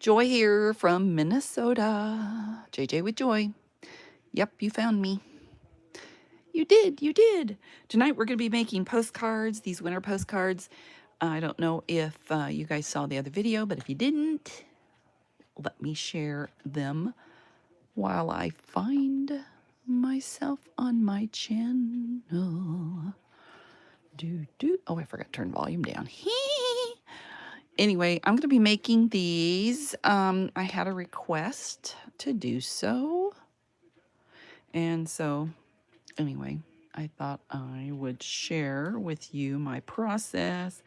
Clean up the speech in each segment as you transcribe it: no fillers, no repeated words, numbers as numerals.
Joy here from Minnesota. JJ with Joy. Yep, you found me. You did, you did. Tonight we're going to be making postcards, these winter postcards. I don't know if you guys saw the other video, but if you didn't, let me share them while I find myself on my channel. Oh, I forgot to turn volume down. Anyway, I'm going to be making these. I had a request to do so. And so, anyway, I thought I would share with you my process.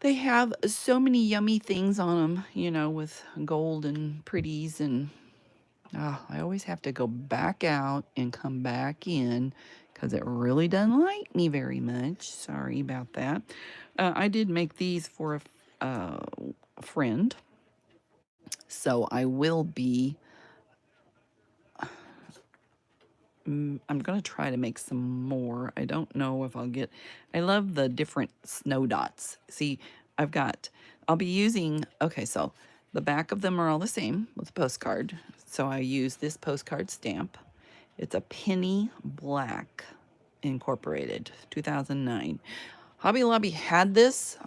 They have so many yummy things on them, you know, with gold and pretties. And I always have to go back out and come back in because it really doesn't like me very much. Sorry about that. I did make these for a friend. So I will be, I'm going to try to make some more. I don't know if I'll get, I love the different snow dots. See, I'll be using, okay, so the back of them are all the same with the postcard. So I use this postcard stamp. It's a penny black incorporated, 2009. Hobby Lobby had this.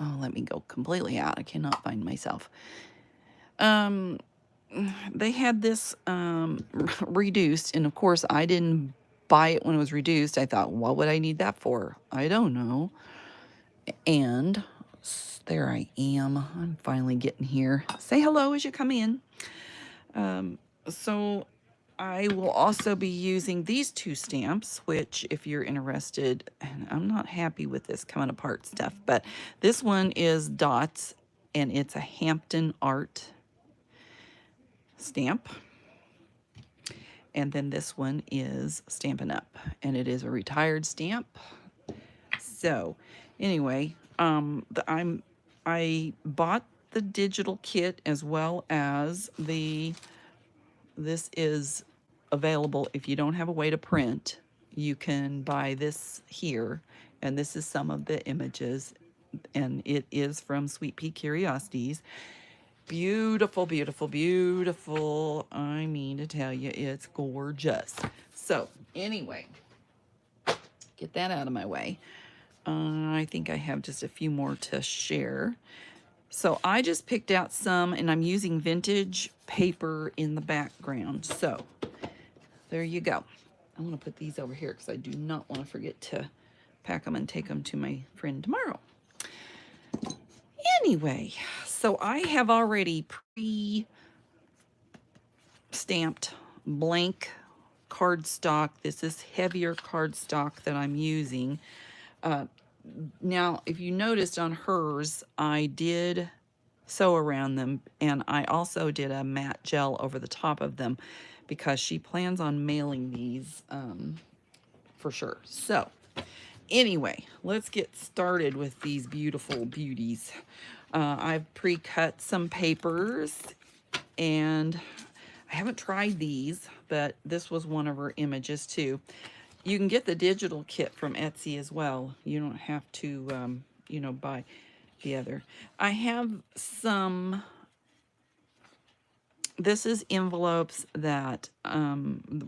Oh, let me go completely out. I cannot find myself. They had this reduced, and of course I didn't buy it when it was reduced. I thought, what would I need that for? I don't know. And there I am. I'm finally getting here. Say hello as you come in. So I will also be using these two stamps, which if you're interested, and I'm not happy with this coming apart stuff, but this one is dots, and it's a Hampton Art stamp. And then this one is Stampin' Up, and it is a retired stamp. So anyway, I bought the digital kit as well as this is available if you don't have a way to print. You can buy this here, and this is some of the images, and it is from Sweet Pea Curiosities. Beautiful, beautiful, beautiful. I mean to tell you, it's gorgeous. So anyway, get that out of my way. I think I have just a few more to share. So I just picked out some, and I'm using vintage paper in the background. So there you go. I'm going to put these over here because I do not want to forget to pack them and take them to my friend tomorrow. Anyway, so I have already pre-stamped blank cardstock. This is heavier cardstock that I'm using. Now, if you noticed on hers, I did sew around them, and I also did a matte gel over the top of them because she plans on mailing these for sure. So anyway, let's get started with these beautiful beauties. I've pre-cut some papers, and I haven't tried these, but this was one of her images too. You can get the digital kit from Etsy as well. You don't have to, you know, buy the other. I have some, this is envelopes that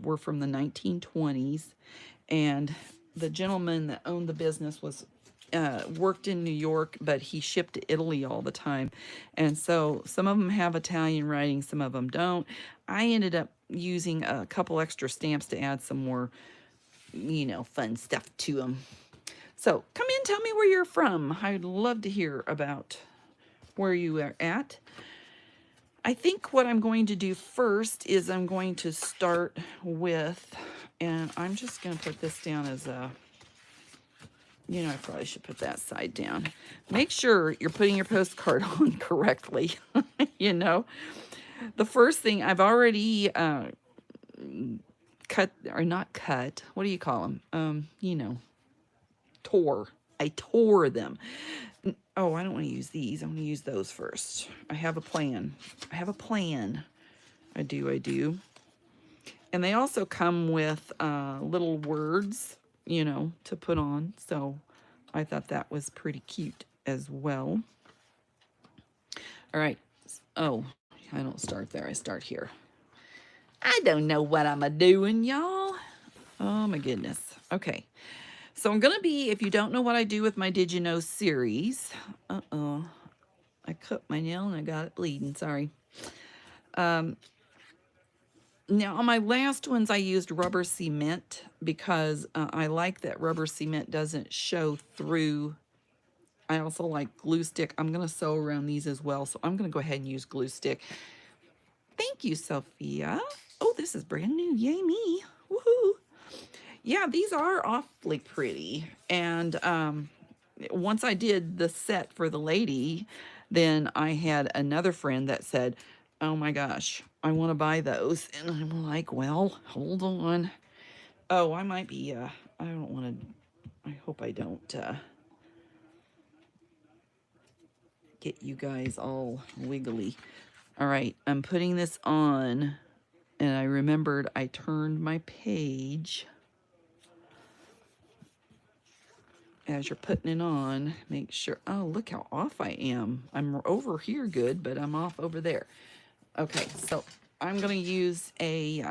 were from the 1920s, and the gentleman that owned the business was worked in New York, but he shipped to Italy all the time. And so some of them have Italian writing, some of them don't. I ended up using a couple extra stamps to add some more, you know, fun stuff to them. So come in, tell me where you're from. I'd love to hear about where you are at. I think what I'm going to do first is I'm going to start with, and I'm just going to put this down as a, you know, I probably should put that side down. Make sure you're putting your postcard on correctly. You know, the first thing I've already cut, or not cut, what do you call them? You know, tore. I tore them. Oh, I don't want to use these. I'm going to use those first. I have a plan. I have a plan. I do. And they also come with little words, you know, to put on. So I thought that was pretty cute as well. All right. Oh, I don't start there. I start here. I don't know what I'm a-doing, y'all. Oh my goodness. Okay. So I'm going to be, if you don't know what I do with my Did You Know series. Uh-oh. I cut my nail and I got it bleeding. Sorry. Now, on my last ones, I used rubber cement because I like that rubber cement doesn't show through. I also like glue stick. I'm going to sew around these as well, so I'm going to go ahead and use glue stick. Thank you, Sophia. Oh, this is brand new. Yay me. Woohoo. Yeah, these are awfully pretty. And once I did the set for the lady, then I had another friend that said, oh my gosh, I want to buy those. And I'm like, well, hold on. Oh, I might be, I don't want to, I hope I don't get you guys all wiggly. All right, I'm putting this on, and I remembered I turned my page. As you're putting it on, make sure, oh, look how off I am. I'm over here good, but I'm off over there. Okay, so I'm going to use a,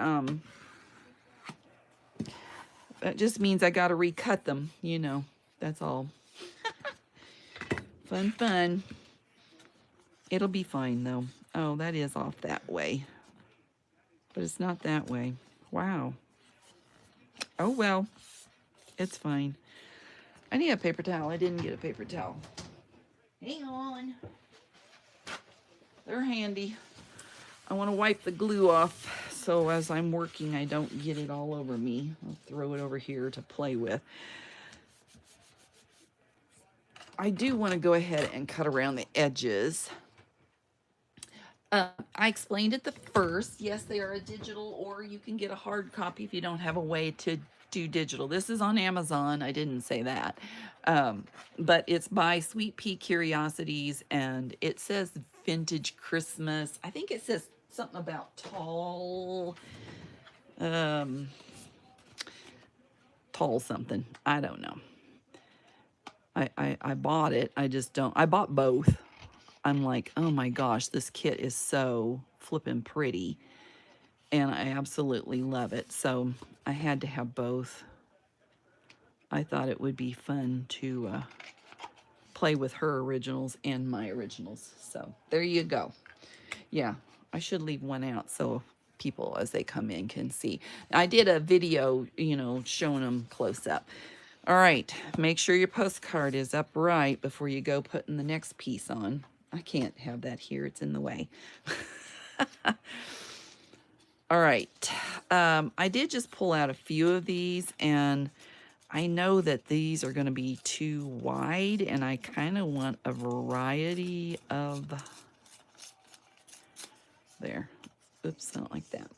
that just means I got to recut them, you know, that's all. Fun, fun. It'll be fine, though. Oh, that is off that way. But it's not that way. Wow. Oh, well. It's fine. I need a paper towel. I didn't get a paper towel. Hang on. They're handy. I want to wipe the glue off so as I'm working I don't get it all over me. I'll throw it over here to play with. I do want to go ahead and cut around the edges. I explained it the first. Yes, they are a digital, or you can get a hard copy if you don't have a way to do digital. This is on Amazon. I didn't say that. But it's by Sweet Pea Curiosities, and it says Vintage Christmas. I think it says something about tall something. I don't know. I bought it. I just don't. I bought both. I'm like, oh my gosh, this kit is so flippin' pretty. And I absolutely love it. So I had to have both. I thought it would be fun to play with her originals and my originals. So there you go. Yeah, I should leave one out so people as they come in can see. I did a video, you know, showing them close up. All right, make sure your postcard is upright before you go putting the next piece on. I can't have that here, it's in the way. All right, I did just pull out a few of these, and I know that these are going to be too wide, and I kind of want a variety of, there, oops, not like that.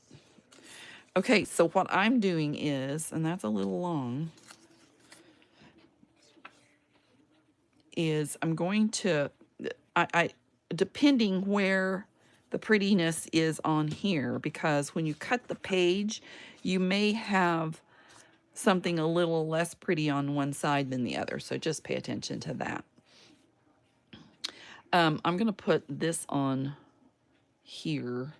Okay, so what I'm doing is, and that's a little long, is I'm going to, I depending where the prettiness is on here, because when you cut the page, you may have something a little less pretty on one side than the other. So just pay attention to that. I'm going to put this on here.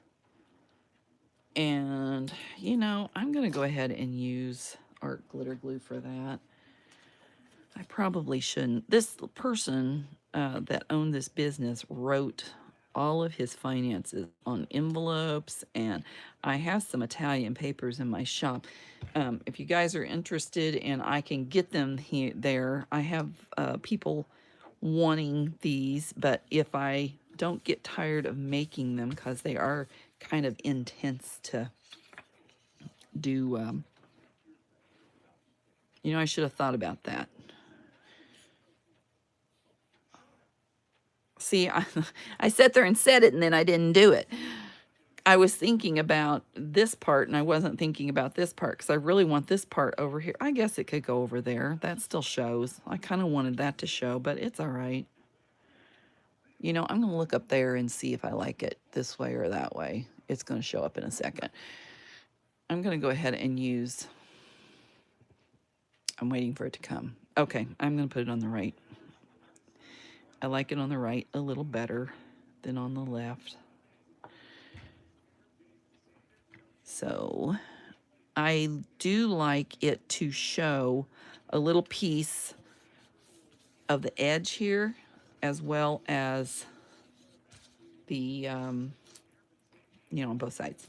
And, you know, I'm going to go ahead and use art glitter glue for that. I probably shouldn't. This person that owned this business wrote all of his finances on envelopes, and I have some Italian papers in my shop. If you guys are interested and I can get them here, there, I have people wanting these, but if I don't get tired of making them, because they are kind of intense to do, you know, I should have thought about that. See, I sat there and said it, and then I didn't do it. I was thinking about this part, and I wasn't thinking about this part, because I really want this part over here. I guess it could go over there. That still shows. I kind of wanted that to show, but it's all right. You know, I'm going to look up there and see if I like it this way or that way. It's going to show up in a second. I'm going to go ahead and use, I'm waiting for it to come. Okay, I'm going to put it on the right. I like it on the right a little better than on the left. So I do like it to show a little piece of the edge here, as well as the, on both sides.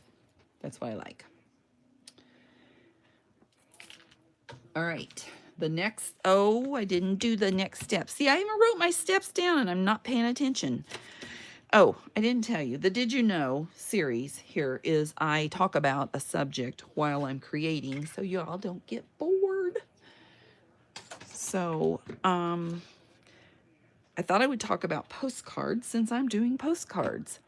That's what I like. All right. The next, I didn't do the next step. See, I even wrote my steps down and I'm not paying attention. Oh, I didn't tell you. The Did You Know series here is I talk about a subject while I'm creating so y'all don't get bored. So, I thought I would talk about postcards since I'm doing postcards.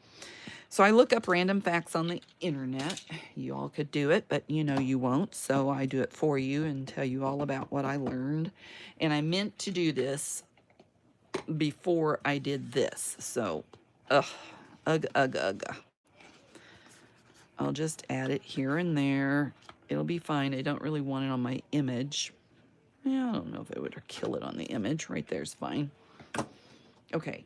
So I look up random facts on the internet. You all could do it, but you won't. So I do it for you and tell you all about what I learned. And I meant to do this before I did this. So, ugh. I'll just add it here and there. It'll be fine. I don't really want it on my image. Yeah, I don't know if it would kill it on the image. Right there's fine. Okay.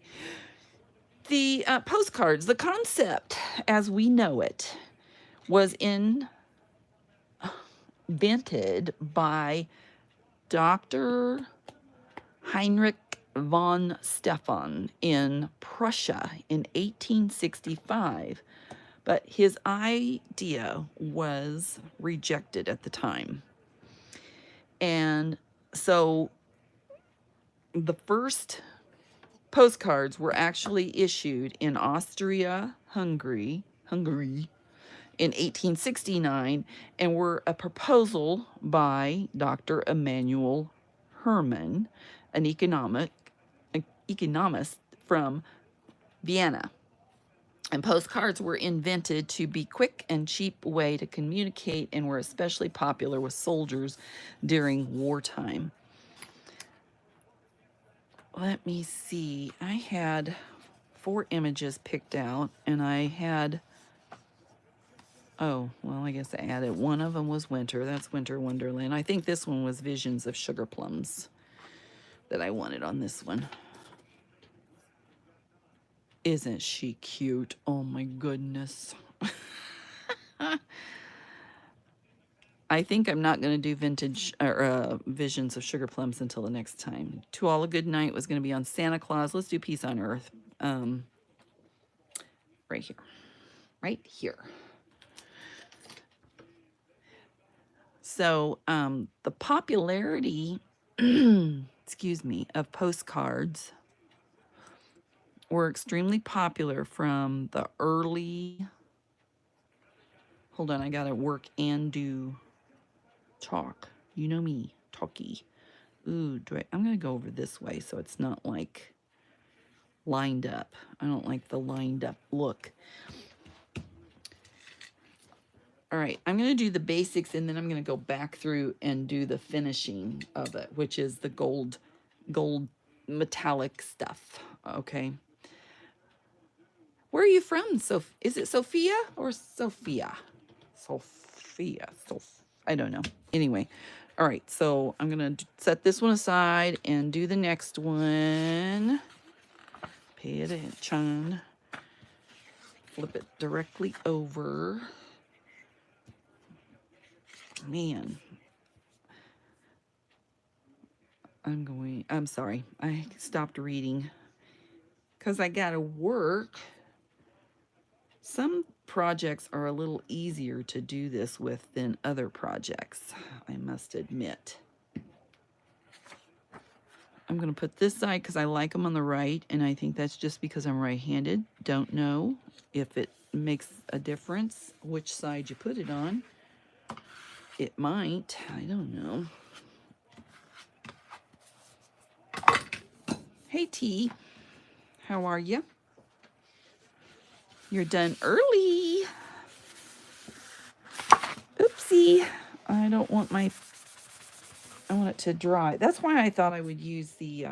The postcards, the concept as we know it, was invented by Dr. Heinrich von Stefan in Prussia in 1865, but his idea was rejected at the time. And so the first postcards were actually issued in Austria-Hungary in 1869 and were a proposal by Dr. Emanuel Hermann, an economist from Vienna. And postcards were invented to be quick and cheap way to communicate and were especially popular with soldiers during wartime. Let me see. I had 4 images picked out, and I had, I guess I added, one of them was winter. That's Winter Wonderland. I think this one was Visions of Sugar Plums that I wanted on this one. Isn't she cute? Oh my goodness. I think I'm not going to do vintage or Visions of Sugar Plums until the next time. To All a Good Night was going to be on Santa Claus. Let's do Peace on Earth. Right here. Right here. So the popularity, excuse me, of postcards were extremely popular from the early, hold on, I got to work and do talk. You know me, talky. Ooh, I'm going to go over this way so it's not like lined up. I don't like the lined up look. All right, I'm going to do the basics and then I'm going to go back through and do the finishing of it, which is the gold metallic stuff, okay? Where are you from? So is it Sophia or Sophia? Sophia. I don't know. Anyway, all right, so I'm going to set this one aside and do the next one. Pay attention. Flip it directly over. Man. I'm sorry. I stopped reading because I got to work. Some projects are a little easier to do this with than other projects, I must admit. I'm going to put this side because I like them on the right, and I think that's just because I'm right-handed. Don't know if it makes a difference which side you put it on. It might. I don't know. Hey, T. How are you? You're done early. Oopsie. I don't want I want it to dry. That's why I thought I would use the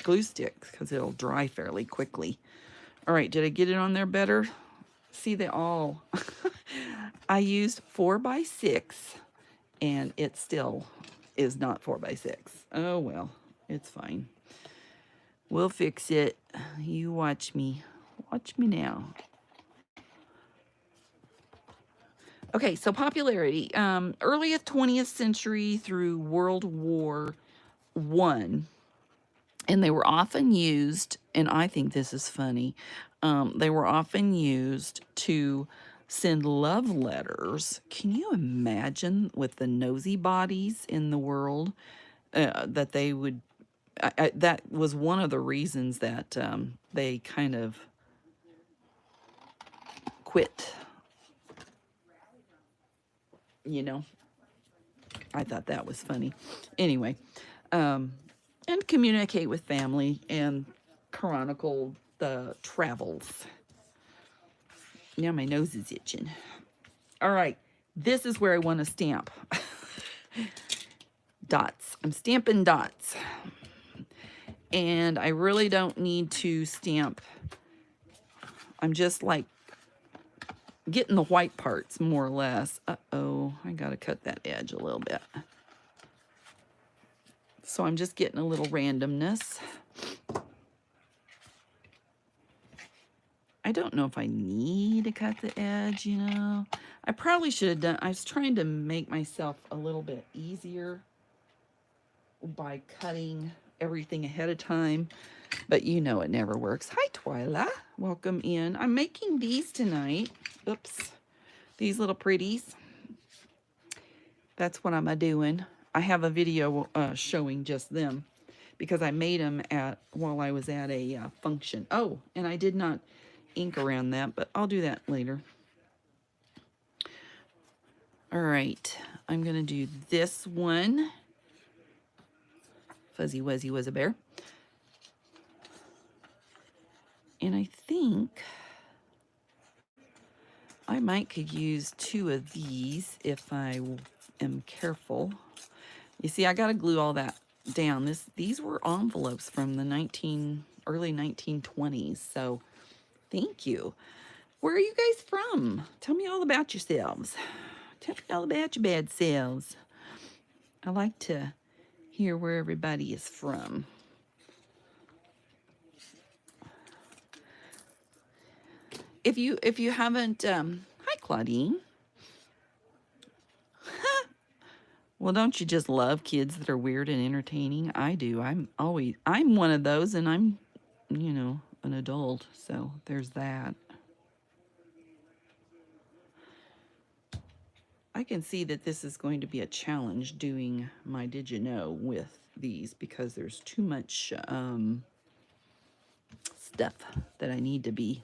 glue sticks, because it'll dry fairly quickly. All right, did I get it on there better? See, they all... I used 4x6, and it still is not 4x6. Oh, well, it's fine. We'll fix it. You watch me. Watch me now. Okay, so popularity. Earliest 20th century through World War One, and they were often used, and I think this is funny, they were often used to send love letters. Can you imagine with the nosy bodies in the world that they would, that was one of the reasons that they kind of quit, you know. I thought that was funny. Anyway, um, and communicate with family and chronicle the travels. Now my nose is itching. All right, this is where I want to stamp. Dots. I'm stamping dots. And I really don't need to stamp. I'm just like getting the white parts more or less. Uh-oh, I got to cut that edge a little bit. So I'm just getting a little randomness. I don't know if I need to cut the edge, you know. I probably should have done, I was trying to make myself a little bit easier by cutting everything ahead of time, but you know it never works. Hi, Twyla. Welcome in. I'm making these tonight. Oops. These little pretties. That's what I'm doing. I have a video showing just them because I made them while I was at a function. Oh, and I did not ink around that, but I'll do that later. All right, I'm gonna do this one. Fuzzy Wuzzy was a bear. And I think I might could use 2 of these if I am careful. You see, I gotta glue all that down. These were envelopes from the early 1920s, so thank you. Where are you guys from? Tell me all about yourselves. Tell me all about your bad selves. I like to hear where everybody is from. If you haven't, hi Claudine. Well, don't you just love kids that are weird and entertaining? I do. I'm one of those, and I'm, you know, an adult, so there's that. I can see that this is going to be a challenge doing my Did You Know with these because there's too much stuff that I need to be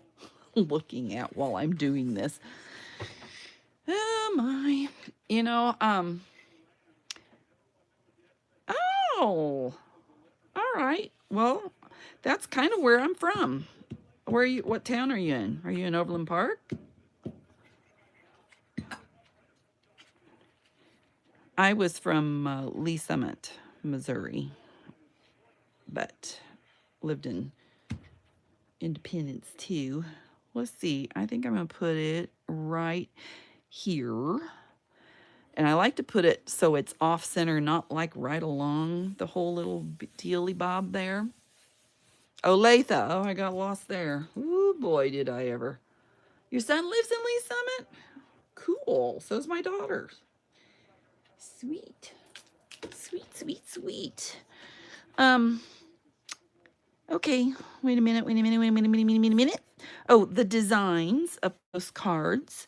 looking at while I'm doing this. Oh my, you know, oh, all right. Well, that's kind of where I'm from. Where are you? What town are you in? Are you in Overland Park? I was from Lee Summit, Missouri, but lived in Independence too. Let's see. I think I'm going to put it right here. And I like to put it so it's off center, not like right along the whole little dealy bob there. Olathe. Oh, I got lost there. Ooh, boy, did I ever. Your son lives in Lee Summit? Cool. So's my daughter. Sweet. Sweet, sweet, sweet. Okay. Wait a minute. Oh, the designs of postcards.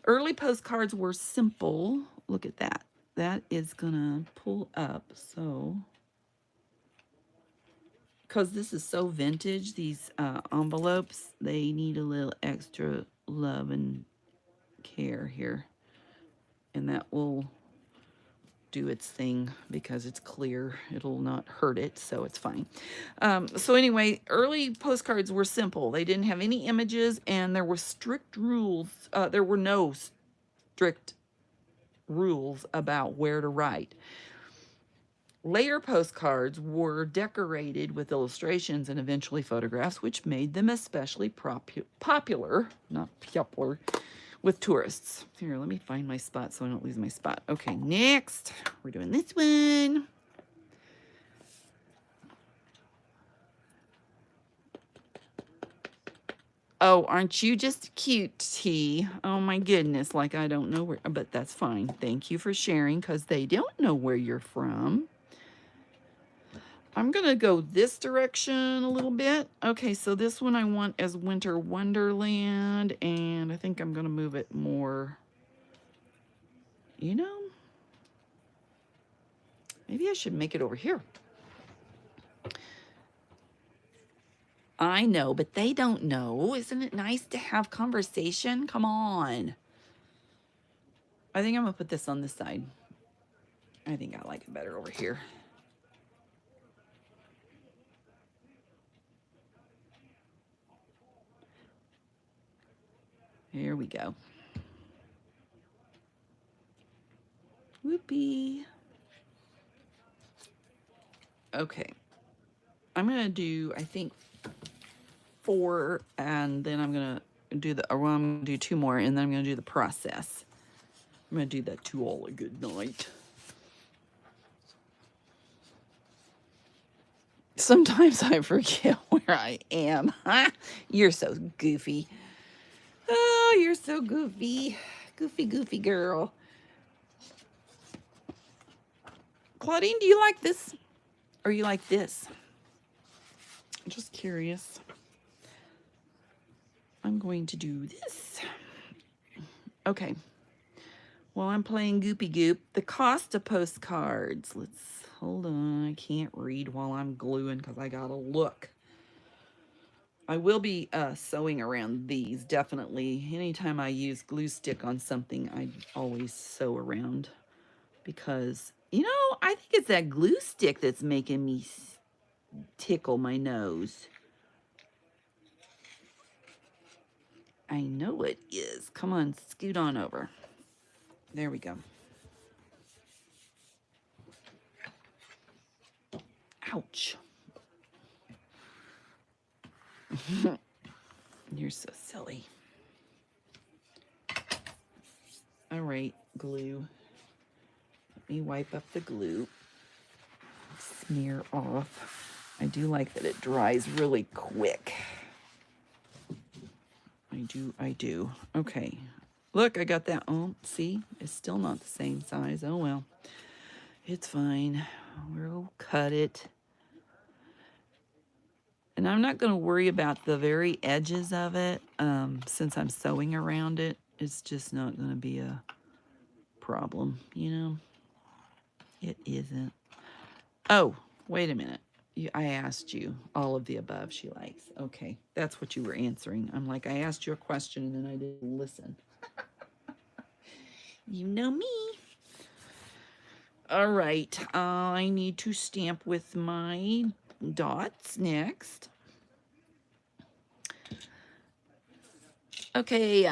Early postcards were simple. Look at that. That is gonna pull up. So, because this is so vintage, these envelopes, they need a little extra love and care here. And that will do its thing because it's clear. It'll not hurt it, so it's fine. So anyway, early postcards were simple. They didn't have any images, and there were strict rules. There were no strict rules about where to write. Later postcards were decorated with illustrations and eventually photographs, which made them especially popular, not popular, with tourists. Here, let me find my spot so I don't lose my spot. Okay, next, we're doing this one. Oh, aren't you just cute, T? Oh my goodness, like I don't know where, but that's fine. Thank you for sharing because they don't know where you're from. I'm going to go this direction a little bit. Okay, so this one I want as Winter Wonderland, and I think I'm going to move it more, you know, maybe I should make it over here. I know, but they don't know. Isn't it nice to have conversation? Come on. I think I'm going to put this on this side. I think I like it better over here. Here we go. Whoopee. Okay. I'm going to do, I think, 4, and then I'm going to do the, well, I'm going to do 2 more, and then I'm going to do the process. I'm going to do that to all a good night. Sometimes I forget where I am. You're so goofy. Oh, you're so goofy. Goofy, goofy girl. Claudine, do you like this? Or you like this? I'm just curious. I'm going to do this. Okay. While I'm playing Goopy Goop, the cost of postcards. Let's, hold on. I can't read while I'm gluing because I gotta look. I will be sewing around these, definitely. Anytime I use glue stick on something, I always sew around. Because, you know, I think it's that glue stick that's making me tickle my nose. I know it is. Come on, scoot on over. There we go. Ouch. You're so silly. All right, glue. Let me wipe up the glue. Smear off. I do like that it dries really quick. I do. Okay. Look, I got that. Oh, see? It's still not the same size. Oh, well. It's fine. We'll cut it. And I'm not going to worry about the very edges of it since I'm sewing around it. It's just not going to be a problem, you know? It isn't. Oh, wait a minute. I asked you all of the above she likes. Okay, that's what you were answering. I'm like, I asked you a question and then I didn't listen. You know me. All right, I need to stamp with my dots next. Okay,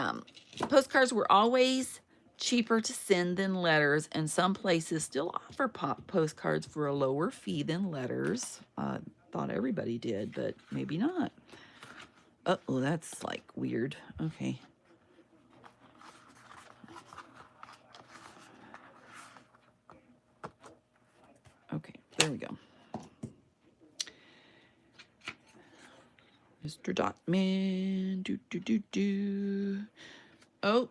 postcards were always cheaper to send than letters, and some places still offer postcards for a lower fee than letters. Thought everybody did, but maybe not. Uh-oh, that's like weird. Okay. Okay, there we go. Mr. Dotman. Oh,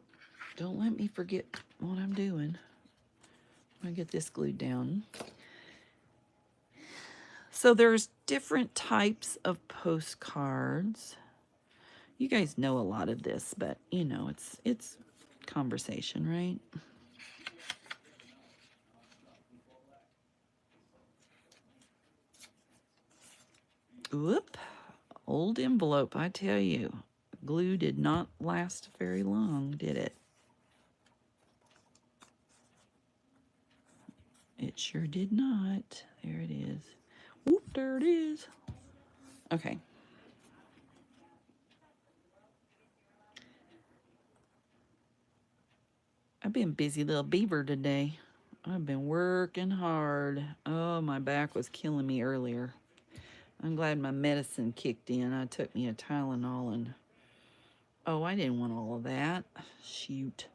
don't let me forget what I'm doing. I'm gonna get this glued down. So there's different types of postcards. You guys know a lot of this, but you know, it's conversation, right? Whoop. Old envelope, I tell you. Glue did not last very long, did it? It sure did not. There it is. Whoop, there it is. Okay. I've been busy little beaver today. I've been working hard. Oh, my back was killing me earlier. I'm glad my medicine kicked in. I took me a Tylenol and... Oh, I didn't want all of that. Shoot.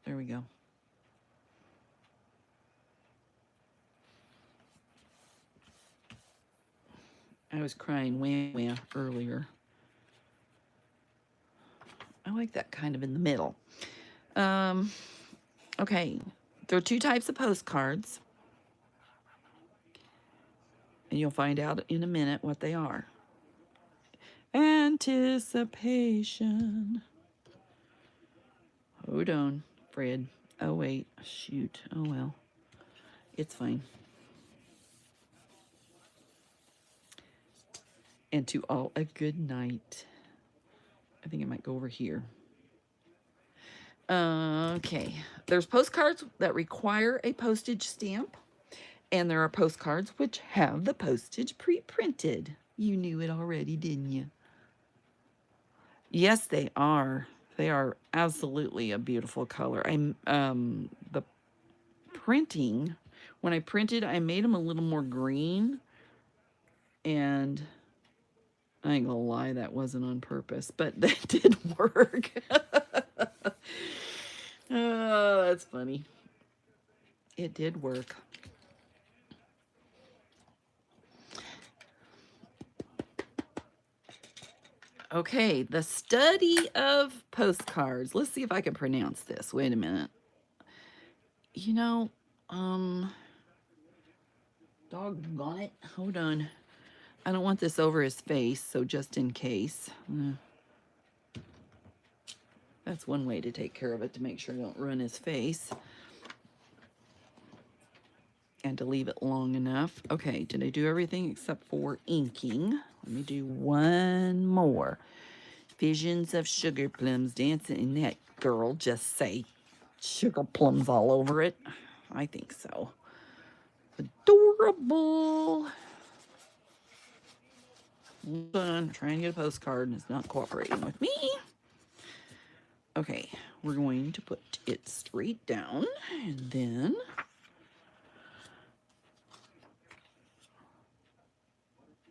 There we go. I was crying wham earlier. I like that kind of in the middle. Okay, there are two types of postcards, and you'll find out in a minute what they are. Anticipation. Hold on, Fred. Oh, wait. Shoot. Oh, well. It's fine. And to all a good night. I think I might go over here. Okay. There's postcards that require a postage stamp. And there are postcards which have the postage pre-printed. You knew it already, didn't you? Yes, they are. They are absolutely a beautiful color. The printing, when I printed, I made them a little more green. And I ain't gonna lie, that wasn't on purpose, but that did work. Oh, that's funny. It did work. Okay, the study of postcards. Let's see if I can pronounce this. Wait a minute. You know, doggone it. Hold on. I don't want this over his face, so just in case. That's one way to take care of it, to make sure I don't ruin his face. And to leave it long enough. Okay, did I do everything except for inking? Let me do one more. Visions of sugar plums dancing in that girl. Just say sugar plums all over it. I think so. Adorable. I'm trying to get a postcard and it's not cooperating with me. Okay, we're going to put it straight down and then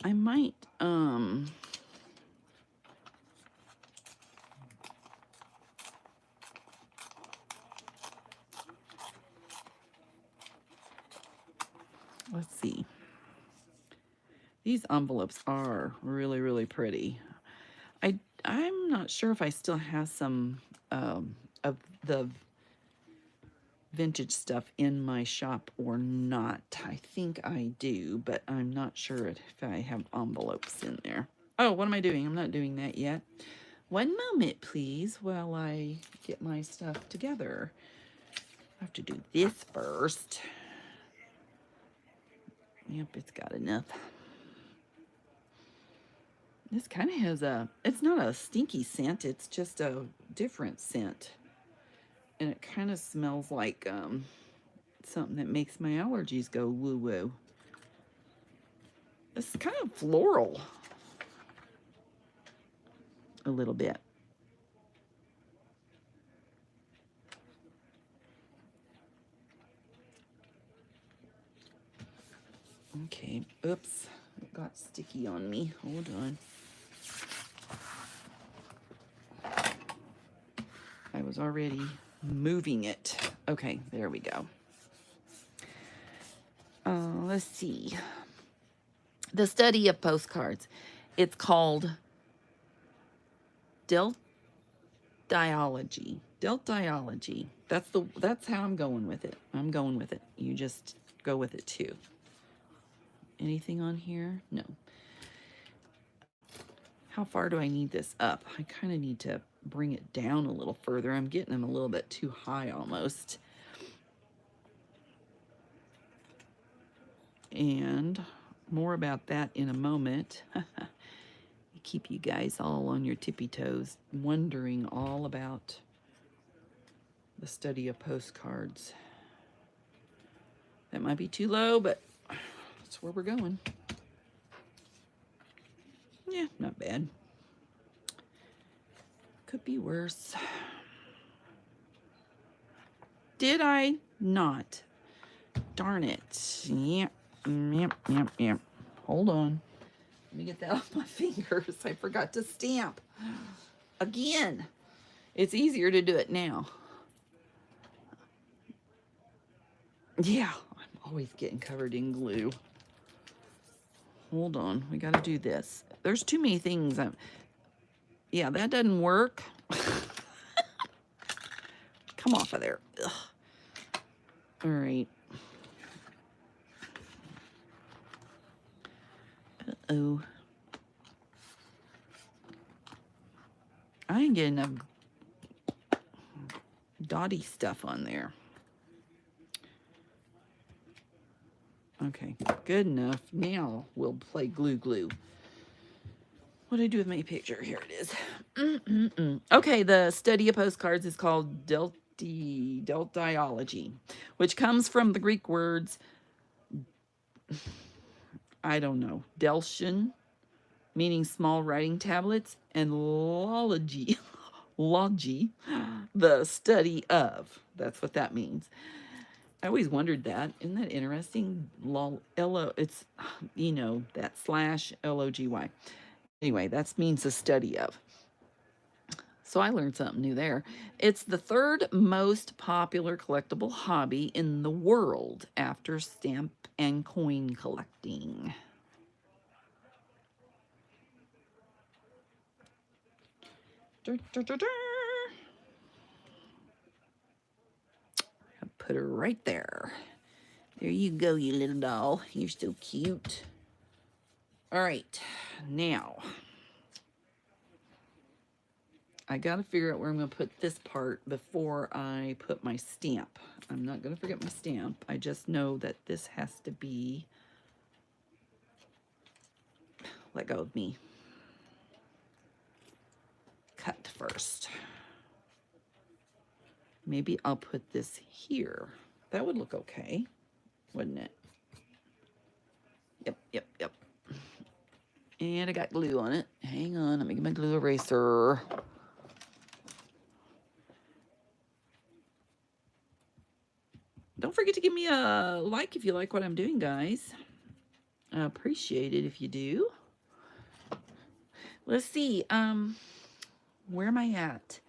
I might let's see. These envelopes are really, really pretty. I'm not sure if I still have some of the vintage stuff in my shop or not. I think I do, but I'm not sure if I have envelopes in there. Oh, what am I doing? I'm not doing that yet. One moment, please, while I get my stuff together. I have to do this first. Yep, it's got enough. This kind of has it's not a stinky scent, it's just a different scent. And it kind of smells like something that makes my allergies go woo-woo. It's kind of floral. A little bit. Okay, oops, it got sticky on me. Hold on. I was already moving it. Okay, there we go. Let's see. The study of postcards. It's called deltiology. Deltiology. That's how I'm going with it. I'm going with it. You just go with it too. Anything on here? No. How far do I need this up? I kind of need to bring it down a little further. I'm getting them a little bit too high almost. And more about that in a moment. Keep you guys all on your tippy toes, wondering all about the study of postcards. That might be too low, but that's where we're going. Yeah, not bad. Could be worse. Did I not? Darn it. Yep. Hold on. Let me get that off my fingers. I forgot to stamp. Again. It's easier to do it now. Yeah, I'm always getting covered in glue. hold on. We got to do this. There's too many things. Yeah, that doesn't work. Come off of there. Ugh. All right. Uh-oh. I ain't getting enough dotty stuff on there. Okay, good enough. Now we'll play glue glue. What did I do with my picture? Here it is. Okay, the study of postcards is called deltiology, which comes from the Greek words, I don't know, deltion, meaning small writing tablets, and logy, logy, the study of. That's what that means. I always wondered that. Isn't that interesting? It's, you know, that slash logy. Anyway, that means the study of. So I learned something new there. It's the third most popular collectible hobby in the world after stamp and coin collecting. Put her right there. There you go, you little doll. You're so cute. All right, now I got to figure out where I'm going to put this part before I put my stamp. I'm not going to forget my stamp. I just know that this has to be, let go of me, cut first. Maybe I'll put this here. That would look okay, wouldn't it? Yep. And I got glue on it. Hang on, let me get my glue eraser. Don't forget to give me a like if you like what I'm doing, guys. I appreciate it if you do. Let's see, where am I at?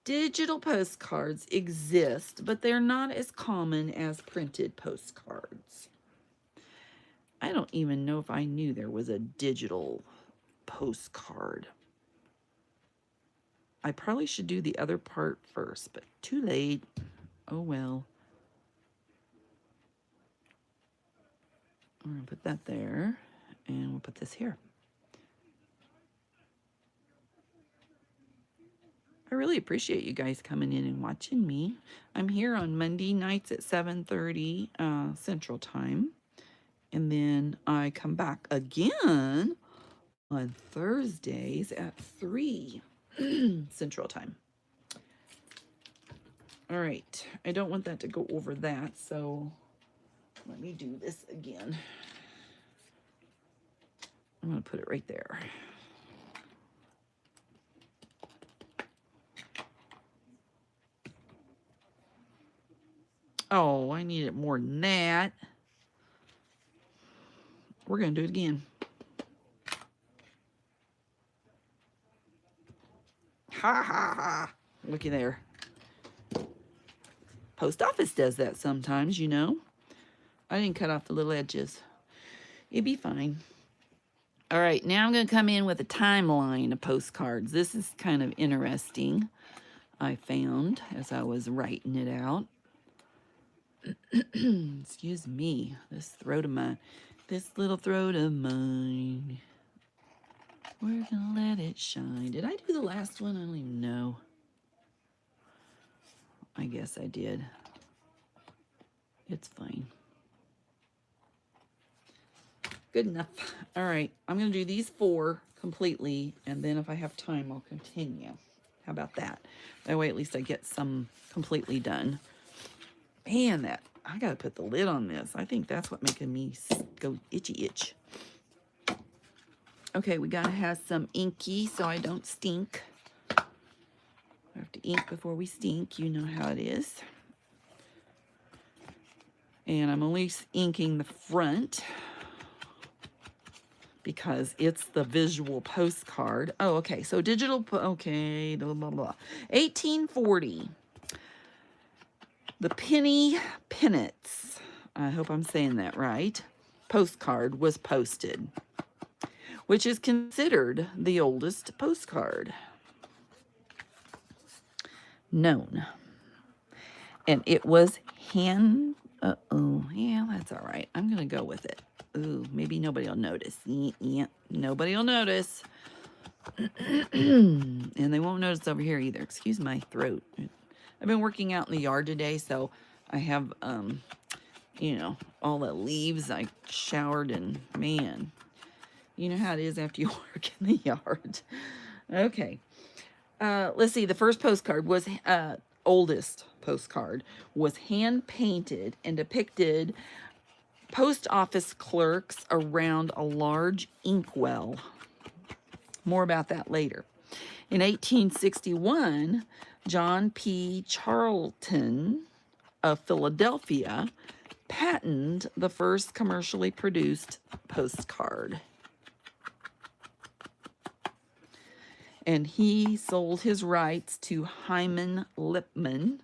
Digital postcards exist, but they're not as common as printed postcards. I don't even know if I knew there was a digital postcard. I probably should do the other part first, but too late. Oh well. I'm going to put that there, and we'll put this here. I really appreciate you guys coming in and watching me. I'm here on Monday nights at 7:30 Central Time. And then I come back again on Thursdays at 3 Central Time. All right. I don't want that to go over that, so let me do this again. I'm going to put it right there. Oh, I need it more than that. We're going to do it again. Ha ha ha. Looky there. Post office does that sometimes, you know. I didn't cut off the little edges. It'd be fine. All right, now I'm going to come in with a timeline of postcards. This is kind of interesting, I found as I was writing it out. Excuse me, this throat of mine. This little throat of mine. We're gonna let it shine. Did I do the last one? I don't even know. I guess I did. It's fine. Good enough. All right, I'm gonna do these 4 completely, and then if I have time, I'll continue. How about that? That way at least I get some completely done. Man, that I gotta put the lid on this. I think that's what making me go itchy itch. Okay, we gotta have some inky so I don't stink. I have to ink before we stink. You know how it is. And I'm only inking the front because it's the visual postcard. Oh, okay. So digital, okay, blah, blah, blah. 1840. The penny pennants. I hope I'm saying that right. postcard was posted, which is considered the oldest postcard known. And it was hand, yeah, that's all right. I'm going to go with it. Ooh, maybe nobody will notice. Yeah, nobody will notice. And they won't notice over here either. Excuse my throat. I've been working out in the yard today, so I have, you know, all the leaves. I showered, and man, you know how it is after you work in the yard. Okay. Let's see. The first postcard was, oldest postcard, was hand painted and depicted post office clerks around a large inkwell. More about that later. In 1861, John P. Charlton of Philadelphia patented the first commercially produced postcard. And he sold his rights to Hyman Lipman,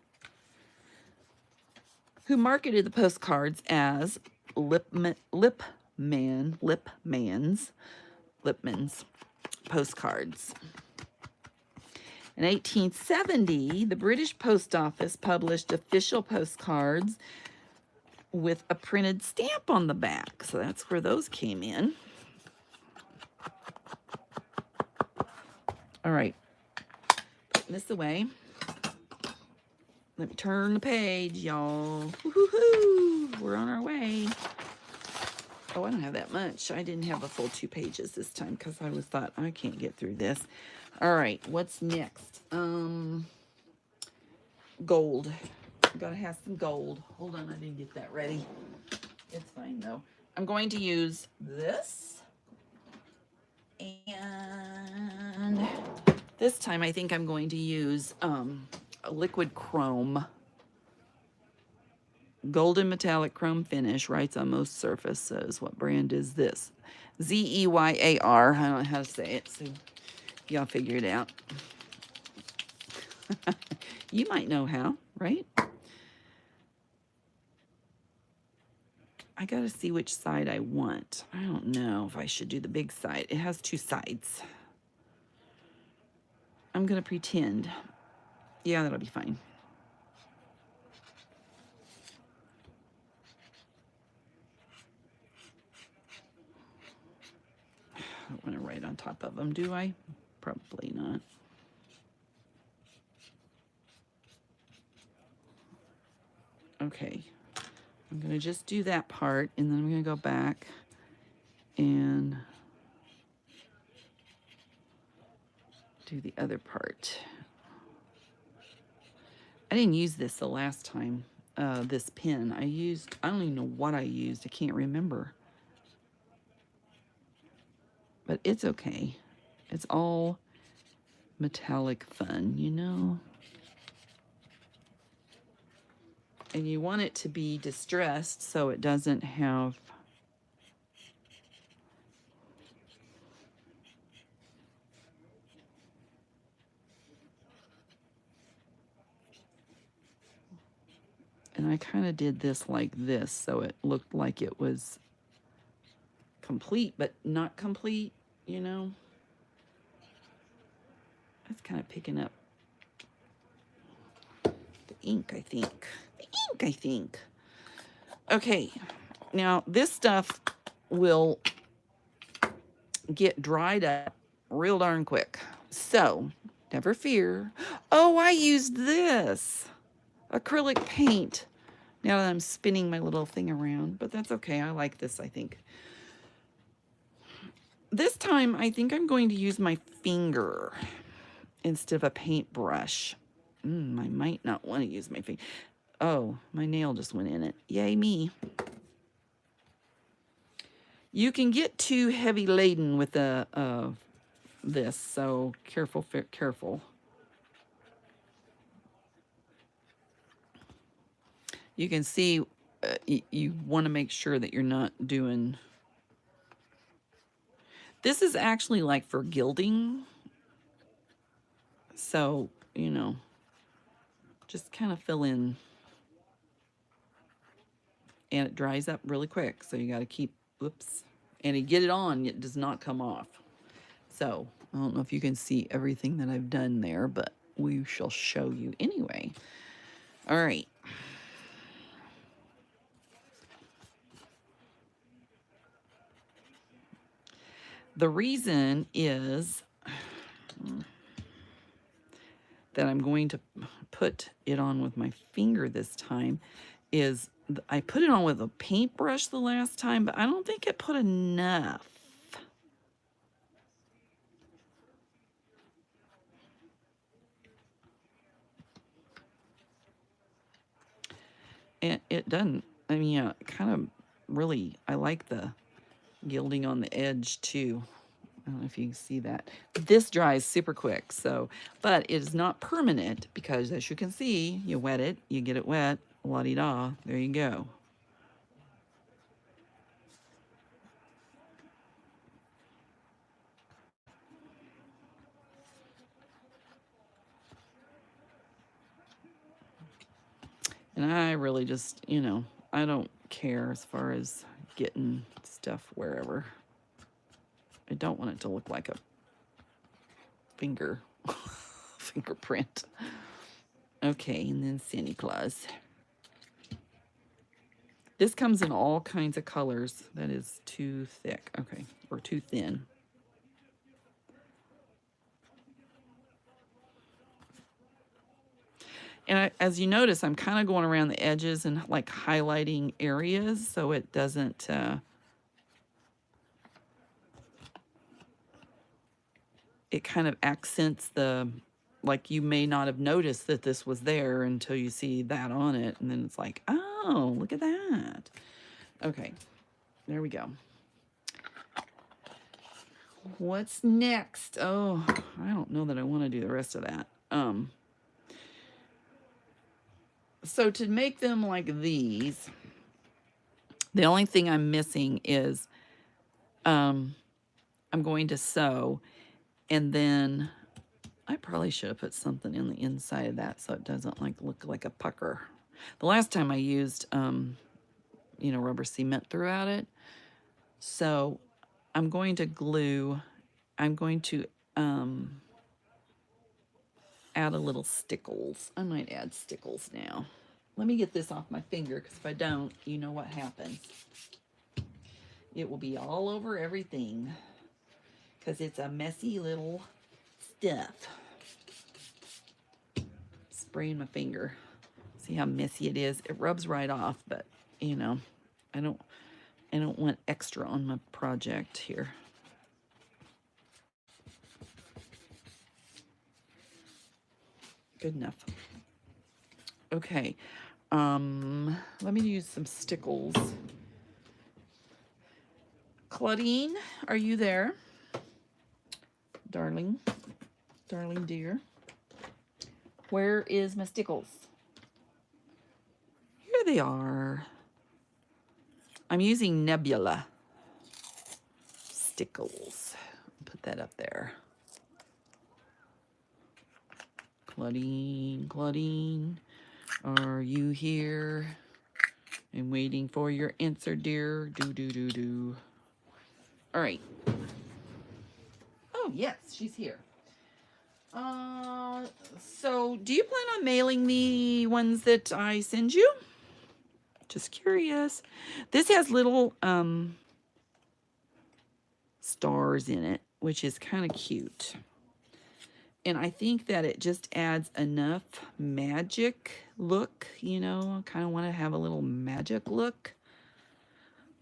who marketed the postcards as Lipman's postcards. In 1870, the British Post Office published official postcards with a printed stamp on the back. So that's where those came in. All right, putting this away. Let me turn the page, y'all. Woo-hoo-hoo. We're on our way. Oh, I don't have that much. I didn't have a full 2 pages this time because I thought I can't get through this. All right, what's next? Gold. Gotta have some gold. Hold on, I didn't get that ready. It's fine though. I'm going to use this. And this time I think I'm going to use a liquid chrome. Golden metallic chrome finish, writes on most surfaces. What brand is this? Zeyar. I don't know how to say it, so y'all figure it out. You might know how, right? I gotta see which side I want. I don't know if I should do the big side. It has 2 sides. I'm gonna pretend. Yeah, that'll be fine. I don't want to write on top of them, do I? Probably not. Okay. I'm going to just do that part, and then I'm going to go back and do the other part. I didn't use this the last time, this pen. I don't even know what I used. I can't remember. But it's okay. It's all metallic fun, you know? And you want it to be distressed so it doesn't have and I kind of did this like this so it looked like it was complete but not complete, you know? That's kind of picking up the ink, I think. Okay, now this stuff will get dried up real darn quick. So, never fear. Oh, I used this acrylic paint. Now that I'm spinning my little thing around, but that's okay. I like this, I think. This time, I think I'm going to use my finger instead of a paintbrush. I might not want to use my finger. Oh, my nail just went in it. Yay me. You can get too heavy laden with this, so careful. You can see you want to make sure that you're not doing... This is actually like for gilding. So, you know, just kind of fill in. And it dries up really quick, so you got to keep Oops. And you get it on, it does not come off. So I don't know if you can see everything that I've done there, but we shall show you anyway. All right. The reason is that I'm going to put it on with my finger this time is I put it on with a paintbrush the last time, but I don't think it put enough. It doesn't, I mean, yeah, kind of really, I like the gilding on the edge too. I don't know if you can see that. This dries super quick, so, but it is not permanent because as you can see, you wet it, you get it wet, la-di-da, there you go. And I really just, you know, I don't care as far as getting stuff wherever. I don't want it to look like a fingerprint. Okay, and then Santa Claus. This comes in all kinds of colors. That is too thick, okay, or too thin. And as you notice, I'm kind of going around the edges and like highlighting areas so it doesn't, it kind of accents the, like you may not have noticed that this was there until you see that on it. And then it's like, oh, look at that. Okay, there we go. What's next? Oh, I don't know that I want to do the rest of that. So to make them like these, the only thing I'm missing is I'm going to sew, and then I probably should have put something in the inside of that so it doesn't like look like a pucker. The last time I used, you know, rubber cement throughout it. So I'm going to glue, I'm going to add a little stickles. I might add stickles now. Let me get this off my finger because if I don't, you know what happens. It will be all over everything because it's a messy little stuff. Spraying my finger. See how messy it is? It rubs right off, but you know, I don't want extra on my project here. Good enough. Okay. Let me use some stickles. Claudine, are you there? Darling dear. Where is my stickles? Here they are. I'm using Nebula stickles. Put that up there. Claudine, are you here? I'm waiting for your answer, dear. Do. All right. Oh, yes, she's here. So do you plan on mailing the ones that I send you? Just curious. This has little stars in it, which is kind of cute. And I think that it just adds enough magic look, you know, I kind of want to have a little magic look.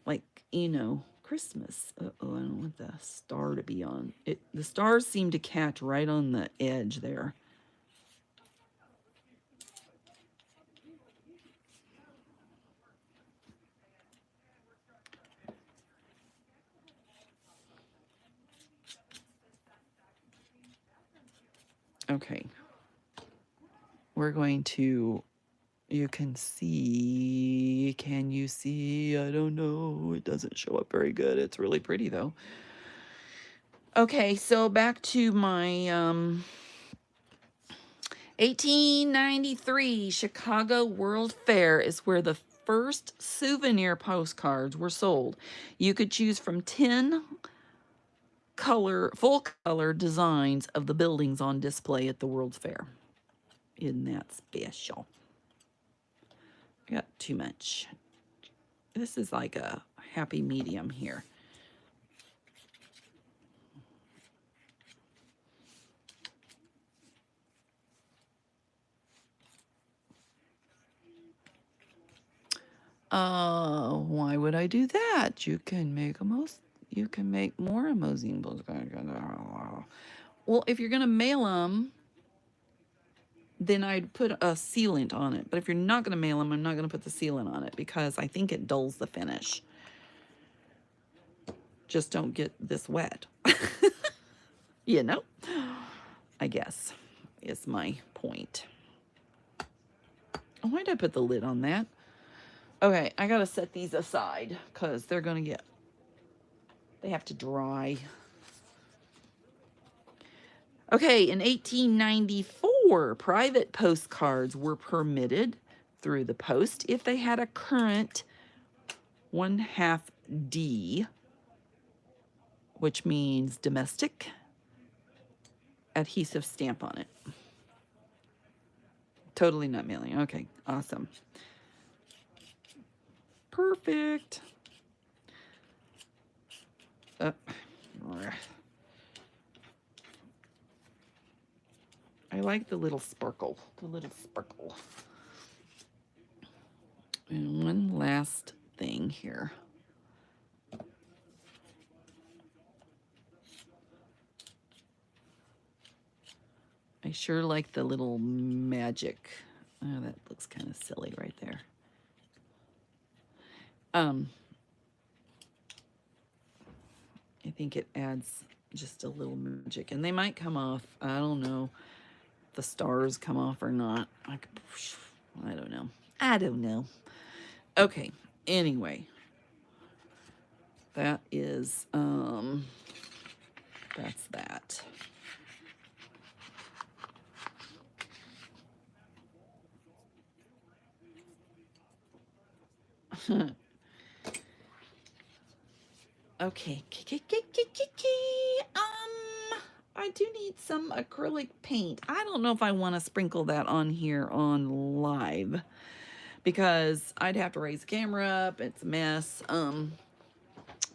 Like, you know, Christmas. Uh-oh, I don't want the star to be on it. The stars seem to catch right on the edge there. Okay. We're going to, you can see, can you see? I don't know. It doesn't show up very good. It's really pretty though. Okay, so back to my 1893 Chicago World Fair is where the first souvenir postcards were sold. You could choose from 10 full color designs of the buildings on display at the World's Fair. Isn't that special? I got too much. This is like a happy medium here. Why would I do that? You can make more emojis. Well, if you're gonna mail them, then I'd put a sealant on it. But if you're not gonna mail them, I'm not gonna put the sealant on it because I think it dulls the finish. Just don't get this wet. You know? I guess is my point. Why did I put the lid on that? Okay, I gotta set these aside because they have to dry. Okay, in 1894, private postcards were permitted through the post if they had a current 1/2 D, which means domestic, adhesive stamp on it. Totally not mailing. Okay, awesome. Perfect. I like the little sparkle. And one last thing here. I sure like the little magic. Oh, that looks kind of silly right there. I think it adds just a little magic. And they might come off. I don't know if the stars come off or not. I don't know. I don't know. Okay. Anyway. That is, that's that. Okay. I do need some acrylic paint. I don't know if I want to sprinkle that on here on live because I'd have to raise the camera up. It's a mess.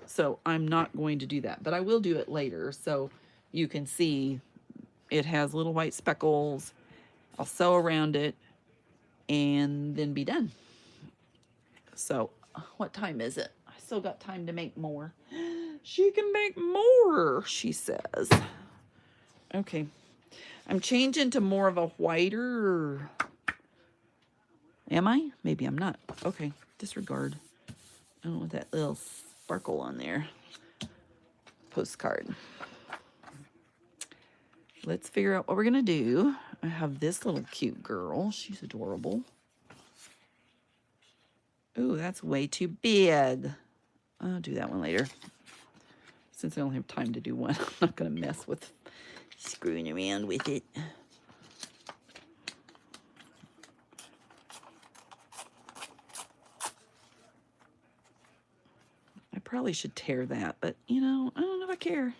So I'm not going to do that, but I will do it later so you can see it has little white speckles. I'll sew around it and then be done. So what time is it? I still got time to make more. She can make more, she says. Okay. I'm changing to more of a whiter. Am I? Maybe I'm not. Okay. Disregard. I don't want that little sparkle on there. Postcard. Let's figure out what we're going to do. I have this little cute girl. She's adorable. Ooh, that's way too big. I'll do that one later. Since I only have time to do one, I'm not going to mess with screwing around with it. I probably should tear that, but you know, I don't know if I care.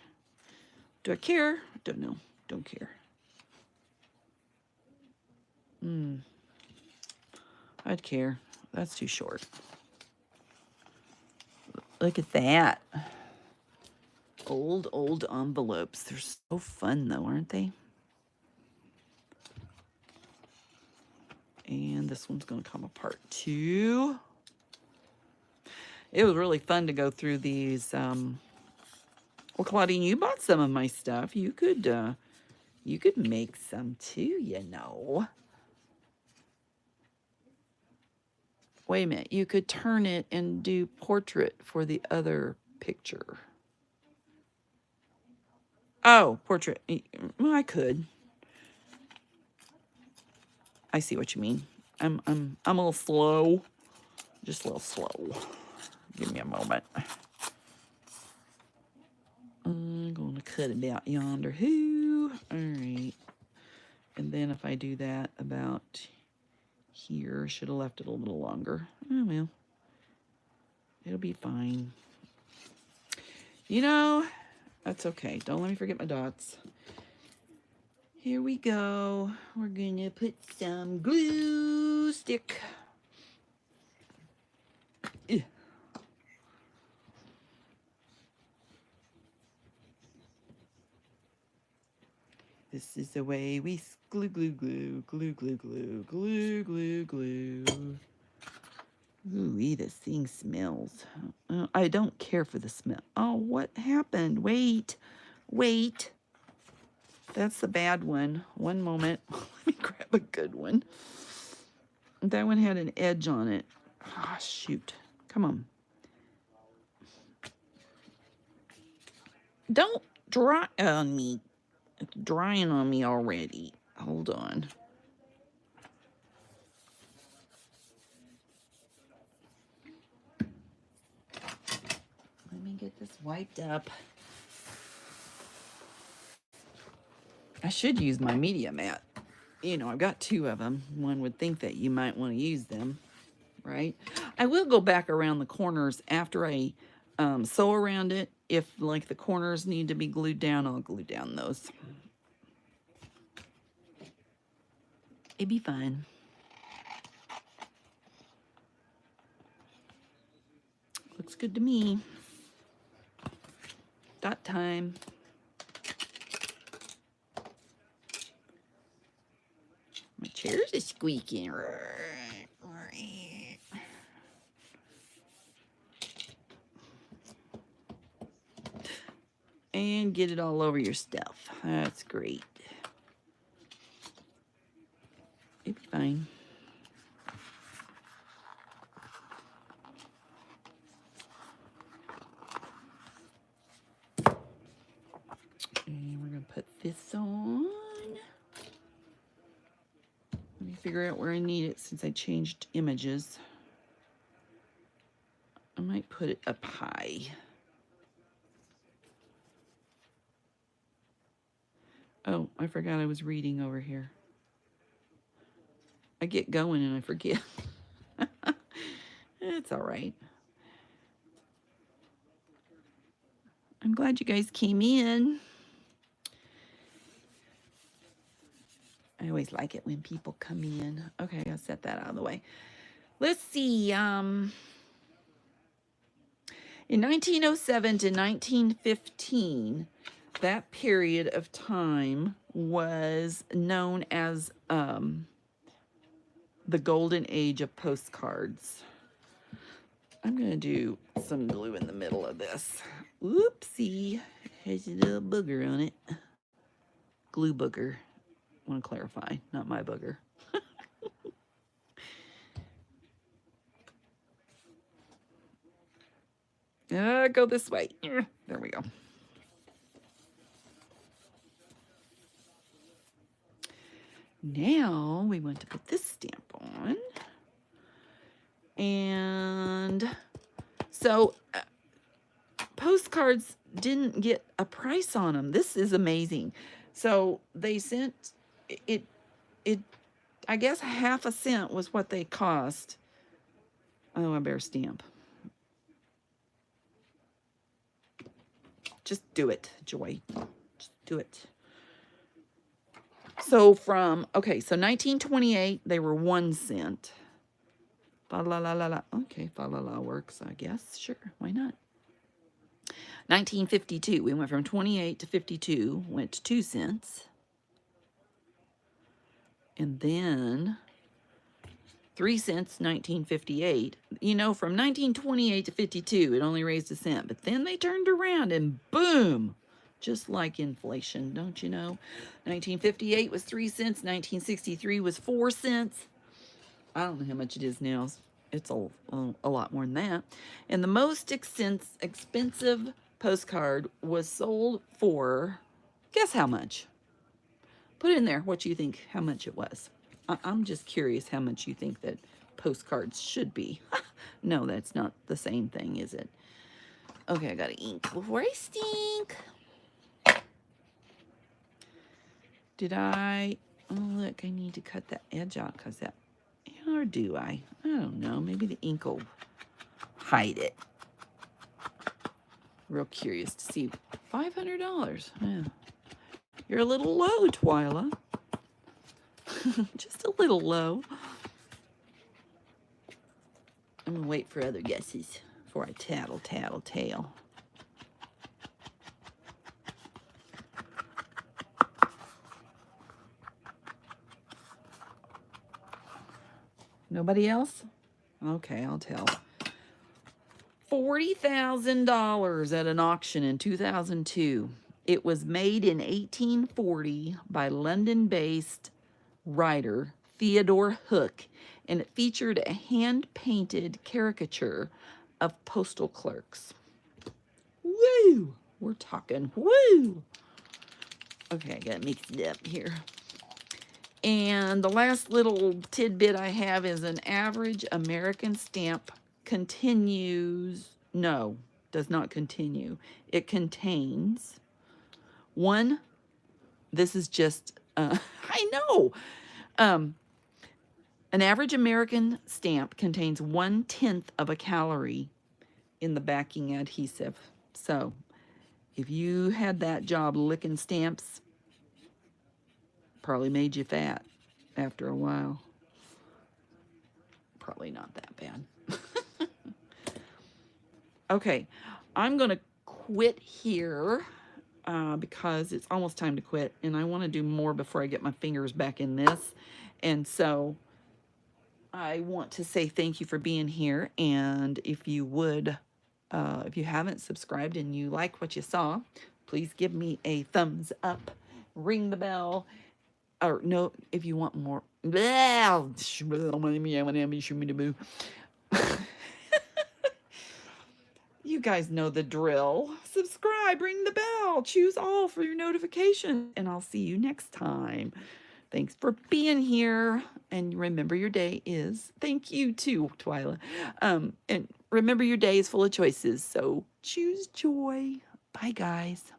Do I care? Don't know. Don't care. I'd care. That's too short. Look at that. Old envelopes. They're so fun though, aren't they? And this one's going to come apart too. It was really fun to go through these. Well, Claudine, you bought some of my stuff. You could make some too, you know. Wait a minute. You could turn it and do portrait for the other picture. Oh, portrait. Well, I could. I see what you mean. I'm a little slow. Just a little slow. Give me a moment. I'm going to cut about yonder. All right. And then if I do that about here. Should have left it a little longer. Oh, well. It'll be fine. You know, that's okay. Don't let me forget my dots. Here we go. We're going to put some glue stick. Ugh. This is the way we glue, glue, glue, glue, glue, glue, glue, glue, glue. Ooh, this thing smells. I don't care for the smell. Oh, what happened? Wait, wait. That's the bad one. One moment. Let me grab a good one. That one had an edge on it. Ah, shoot. Come on. Don't dry on me. It's drying on me already. Hold on. Let me get this wiped up. I should use my media mat. You know, I've got two of them. One would think that you might want to use them, right? I will go back around the corners after I sew around it. If, like, the corners need to be glued down, I'll glue down those. It'd be fine. Looks good to me. Dot time. My chairs are squeaking. And get it all over your stuff. That's great. It'd be fine. And we're going to put this on. Let me figure out where I need it since I changed images. I might put it up high. Oh, I forgot I was reading over here. I get going and I forget. It's all right. I'm glad you guys came in. I always like it when people come in. Okay, I'll set that out of the way. Let's see. In 1907 to 1915, that period of time was known as the golden age of postcards. I'm going to do some glue in the middle of this. Oopsie. Has a little booger on it. Glue booger. I want to clarify, not my booger. Go this way. There we go. Now we want to put this stamp on. And so postcards didn't get a price on them. This is amazing. So they sent it, I guess half a cent was what they cost. Oh, I better stamp. Just do it, Joy. Just do it. So from, okay, so 1928, they were 1 cent. Fa la la la la. Okay, fa la la works, I guess. Sure, why not? 1952, we went from 28 to 52, went to 2 cents. And then 3 cents, 1958. You know, from 1928 to 52, it only raised a cent. But then they turned around and boom, just like inflation, don't you know? 1958 was 3 cents. 1963 was 4 cents. I don't know how much it is now. It's a lot more than that. And the most expensive postcard was sold for, guess how much? Put in there what you think, how much it was. I'm just curious how much you think that postcards should be. No, that's not the same thing, is it? Okay, I gotta ink before I stink. Did I? Oh, look, I need to cut that edge out because that, Or do I? I don't know. Maybe the ink will hide it. Real curious to see. $500. Yeah. You're a little low, Twyla. Just a little low. I'm going to wait for other guesses before I tattle. Nobody else? Okay, I'll tell. $40,000 at an auction in 2002. It was made in 1840 by London-based writer Theodore Hook, and it featured a hand-painted caricature of postal clerks. Woo! We're talking woo! Okay, I gotta mix it up here. And the last little tidbit I have is an average American stamp continues, no, does not continue. It contains one, this is just, I know. An average American stamp contains 1/10 of a calorie in the backing adhesive. So if you had that job licking stamps, probably made you fat after a while. Probably not that bad. Okay, I'm going to quit here because it's almost time to quit, and I want to do more before I get my fingers back in this. And so I want to say thank you for being here, and if you would, if you haven't subscribed and you like what you saw, please give me a thumbs up, ring the bell, or no, if you want more. You guys know the drill. Subscribe, ring the bell, choose all for your notifications, and I'll see you next time. Thanks for being here, and remember your day is, thank you too, Twyla, and remember your day is full of choices, so choose joy. Bye, guys.